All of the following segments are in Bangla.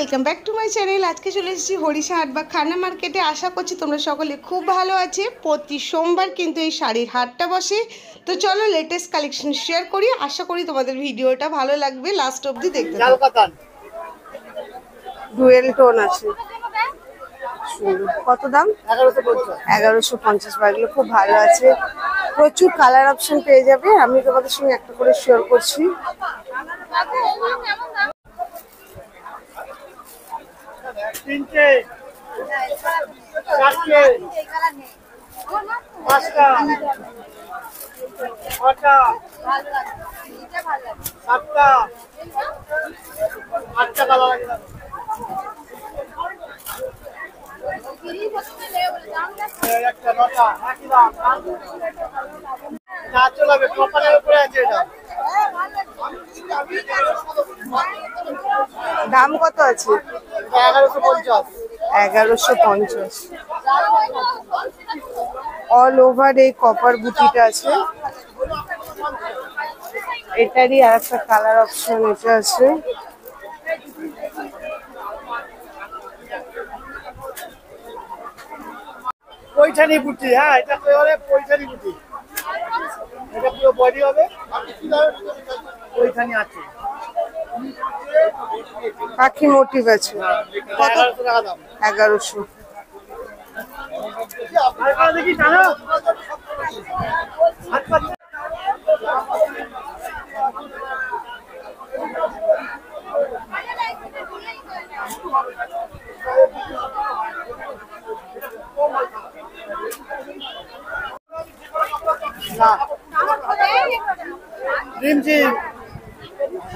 Welcome back to my channel. আজকে চলে এসেছি হরিষা হাট বা খানা মার্কেটে। আশা করছি তোমরা সকলে খুব ভালো আছে। প্রতি সোমবার কিন্তু এই শাড়ির হাটটা বসে। তো চলো লেটেস্ট কালেকশন শেয়ার করি। আশা করি তোমাদের ভিডিওটা ভালো লাগবে, লাস্ট অবধি দেখতে থাকো। ডুয়েল টোন আছে, কত দাম? 1150। এগুলো খুব ভালো আছে, প্রচুর কালার অপশন পেয়ে যাবে। আমি তোমাদের সঙ্গে একটা করে শেয়ার করছি। তিনটে চারটে পাঁচটা ছটা সাতটা আটটা কালার একটা নটা একই দাম না চলাবে কপালের উপরে আছে এটা। দাম কত আছে? 1150। 1150। অল ওভার এই কপার বুটিটা আছে। এটারই আর একটা কালার অপশন এটা আছে। পৈঠানি বুটি, হ্যাঁ এটা বলে পৈঠানি বুটি। এটা পুরো বডি হবে, পৈঠানি আছে। পাখি মোটিভ আছে। কত? 1100 টাকা দাম। 1100। দেখি জানো না রিমঝিম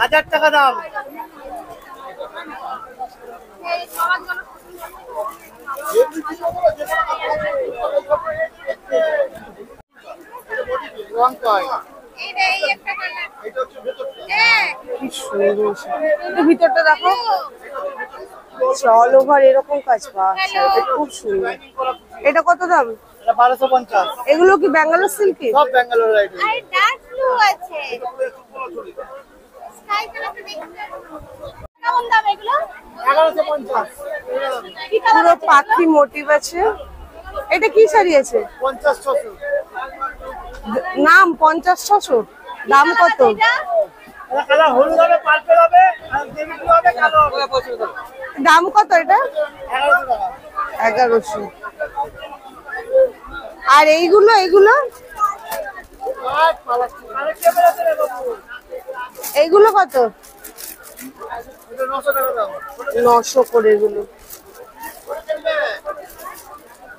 1000 টাকা দাম। ভিতরটা দেখো, অল ওভার এরকম কাজ পাওয়া, খুব সুন্দর। এটা কত দাম? 1250। এগুলো কি ব্যাঙ্গালোর সিল্কি? সব ব্যাঙ্গালোর আইটেম। আর ডার্ক ব্লু আছে। স্কাই কালারটা দেখুন। কেমন দাম এগুলো? 1150। পুরো পাখি মোটিভ আছে। এটা কি শাড়ি আছে? 50-600। নাম 50-600। দাম কত? এটা কালার হলুদ হবে, পার্পল হবে, আর নেভি ব্লু হবে, কালো হবে। দাম কত এটা? 1100 টাকা। 1100। আর এইগুলো এইগুলো কত? 900 টাকা দাম। 900 করে এগুলো।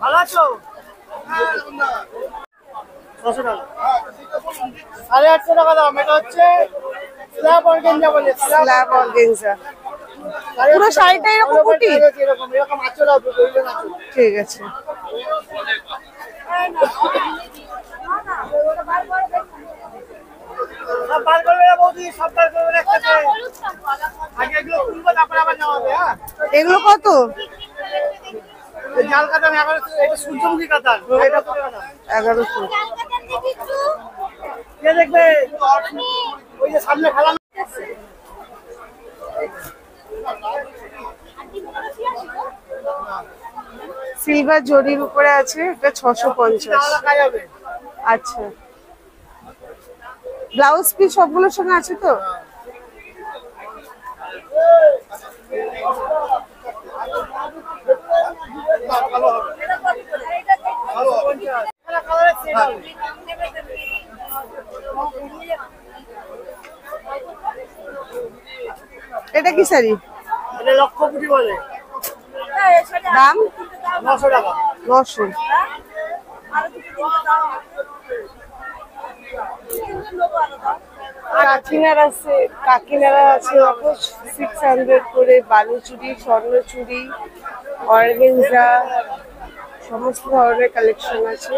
ভালো আছো? 600 টাকা। 850 টাকা দাম। এটা হচ্ছে স্ল্যাব অর্গানজা বলে, স্ল্যাব অর্গানজা। পুরো শাড়িটা এরকম বুটি? এরকম আঁচল হবে, গোল্ডেন আঁচল। ঠিক আছে। সব বার করবে না বৌদি, সব বার করবে না একসাথে। আগে এগুলো খুলবো, তারপরে আবার নেওয়া হবে। হ্যাঁ, এগুলো কত? জাল কাতান 1100। এটা সূর্যমুখী কাতান। এটা 1100। কে দেখবে? ওই যে সামনে খেলা। সিলভার জরির উপরে আছে, এটা 650। আচ্ছা, ব্লাউজ পিস সবগুলোর সঙ্গে আছে তো? এটা কি শাড়ি? এটা লক্ষ্যপুটি বলে। দাম? 900 টাকা। 900। কাকিনারা আছে 600 করে। বালুচুড়ি, স্বর্ণচুড়ি, অর্গানজা, সমস্ত ধরনের কালেকশন আছে।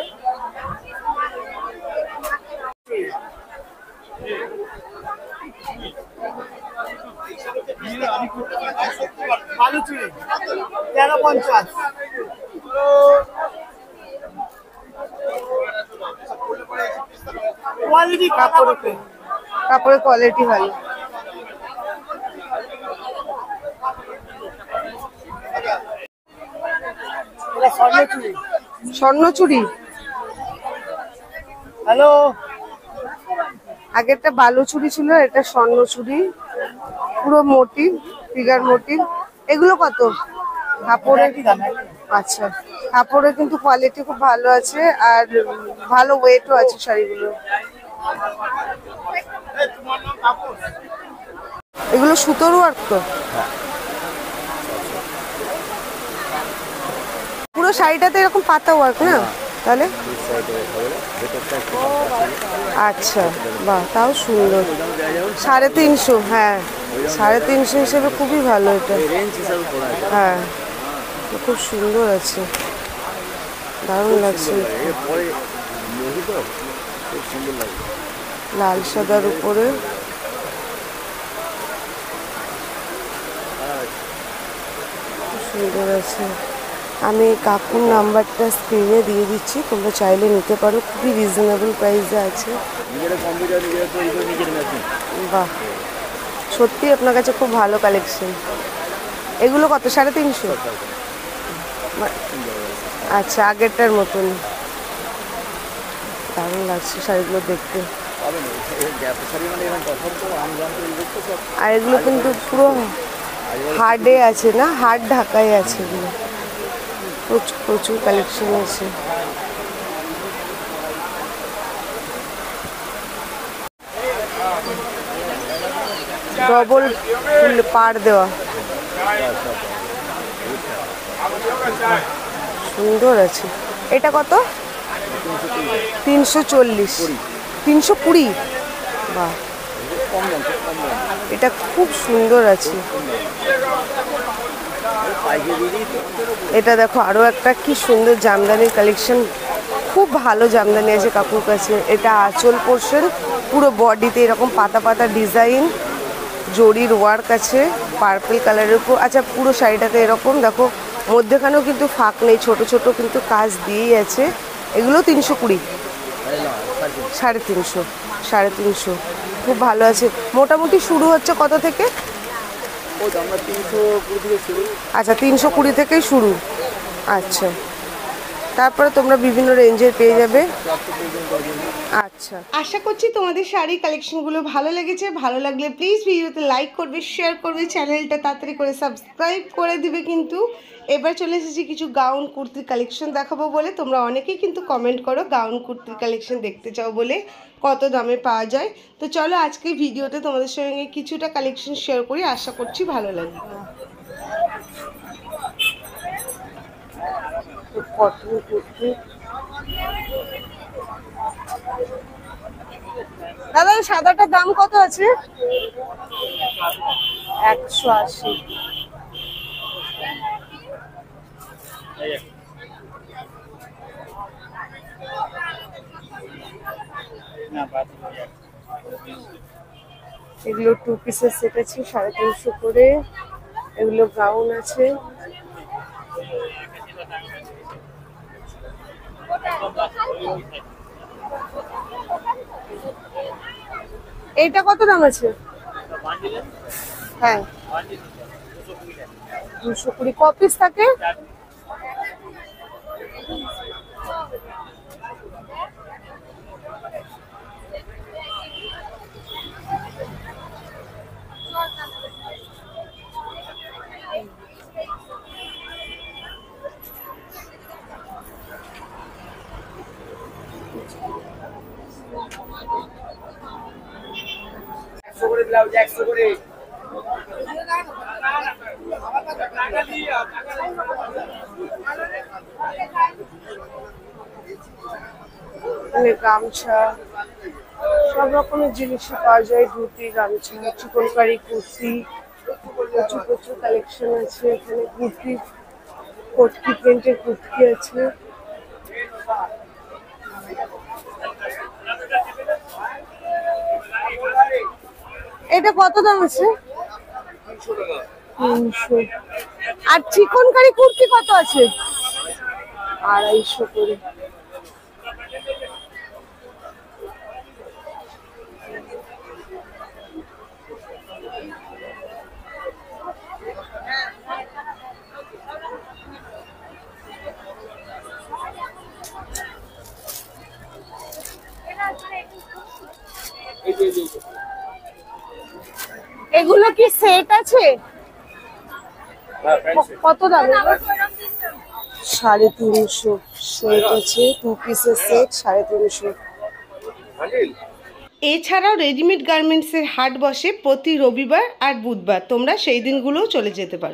বালুচুড়ি 1350। কোয়ালিটি কাপড়ের কোয়ালিটি ভালো। স্বর্ণচুরি। স্বর্ণচুরি। হ্যালো, আগে একটা বালুচুরি ছিল, এটা স্বর্ণচুরি, পুরো মোটিভ, ফিগার মোটিভ। এগুলো কত? কাপড়ে একই দাম, একই। আচ্ছা, কাপড়ের কিন্তু কোয়ালিটি খুব ভালো আছে আর ভালো ওয়েটও আছে শাড়িগুলো। এগুলো সুতোর ওয়ার্ক তো? পুরো শাড়িটাতে এরকম পাতা ওয়ার্ক না তাহলে? আচ্ছা, বাহ, তাও সুন্দর। 350, হ্যাঁ 350 হিসেবে খুবই ভালো এটা। হ্যাঁ, খুব সুন্দর আছে, দারুণ লাগছে। লাল সাদার উপরে খুব সুন্দর আছে। আমি কাকুর নাম্বারটা স্ক্রিনে দিয়ে দিচ্ছি, তোমরা চাইলে নিতে পারো, খুবই রিজনেবল প্রাইসে আছে। বাহ, সত্যি আপনার কাছে খুব ভালো কালেকশন। এগুলো কত? 350? আচ্ছা, আগেরটার মতন। দারুণ লাগছে শাড়িগুলো দেখতে। আর এগুলো কিন্তু পুরো হার্ডে আছে না, হার্ড ঢাকায় আছে এগুলো। প্রচুর প্রচুর কালেকশন আছে। ডবল ফুল পাড় দেওয়া, সুন্দর আছে। এটা কত? 340, 320। বাহ, এটা খুব সুন্দর আছে। এটা দেখো, আরো একটা কি সুন্দর জামদানির কালেকশন, খুব ভালো জামদানি আছে কাকুর কাছে। এটা আঁচল পোর্শন, পুরো বডিতে এরকম পাতা পাতা ডিজাইন, জরির ওয়ার্ক আছে পার্পল কালারের উপর। আচ্ছা, পুরো শাড়িটাতে এরকম দেখো, মধ্যেখানেও কিন্তু ফাঁক নেই, ছোট ছোট কিন্তু কাজ দিয়েই আছে। এগুলো 320, 350, 350, খুব ভালো আছে। মোটামুটি শুরু হচ্ছে কত থেকে? আচ্ছা, 320 থেকেই শুরু। আচ্ছা, তারপরে তোমরা বিভিন্ন রেঞ্জের পেয়ে যাবে। আচ্ছা, আশা করছি তোমাদের শাড়ি কালেকশনগুলো ভালো লেগেছে। ভালো লাগলে প্লিজ ভিডিওতে লাইক করবে, শেয়ার করবে, চ্যানেলটা তাড়াতাড়ি করে সাবস্ক্রাইব করে দিবে। কিন্তু এবার চলে এসেছি কিছু গাউন কুর্তির কালেকশন দেখাবো বলে। তোমরা অনেকেই কিন্তু কমেন্ট করো গাউন কুর্তির কালেকশন দেখতে চাও বলে, কত দামে পাওয়া যায়। তো চলো আজকে ভিডিওতে তোমাদের সঙ্গে কিছুটা কালেকশন শেয়ার করি, আশা করছি ভালো লাগবে। কটন কুর্তি। দাদা, সাদাটার দাম কত আছে? 180। এগুলো 2 পিসের সেট আছে, 350 করে। এগুলো গাউন আছে। এইটা কত দাম আছে? হ্যাঁ, 220। ক পিস থাকে? গামছা, সব রকমের জিনিসই পাওয়া যায়। ধুতি, গামছা, চিকনকারি কুর্তি, প্রচুর প্রচুর কালেকশন আছে এখানে। কুর্তি, কটকি প্রিন্টের কুর্তি আছে। এটা কত দাম আছে? 300। আর চিকনকারি কুর্তি কত আছে? 250 করে। এগুলো কি সেট আছে? কত দাম? 350 সেট আছে, 2 পিসের সেট 350। এছাড়াও রেডিমেড গার্মেন্টসের হাট বসে প্রতি রবিবার আর বুধবার, তোমরা সেই দিনগুলোও চলে যেতে পারো।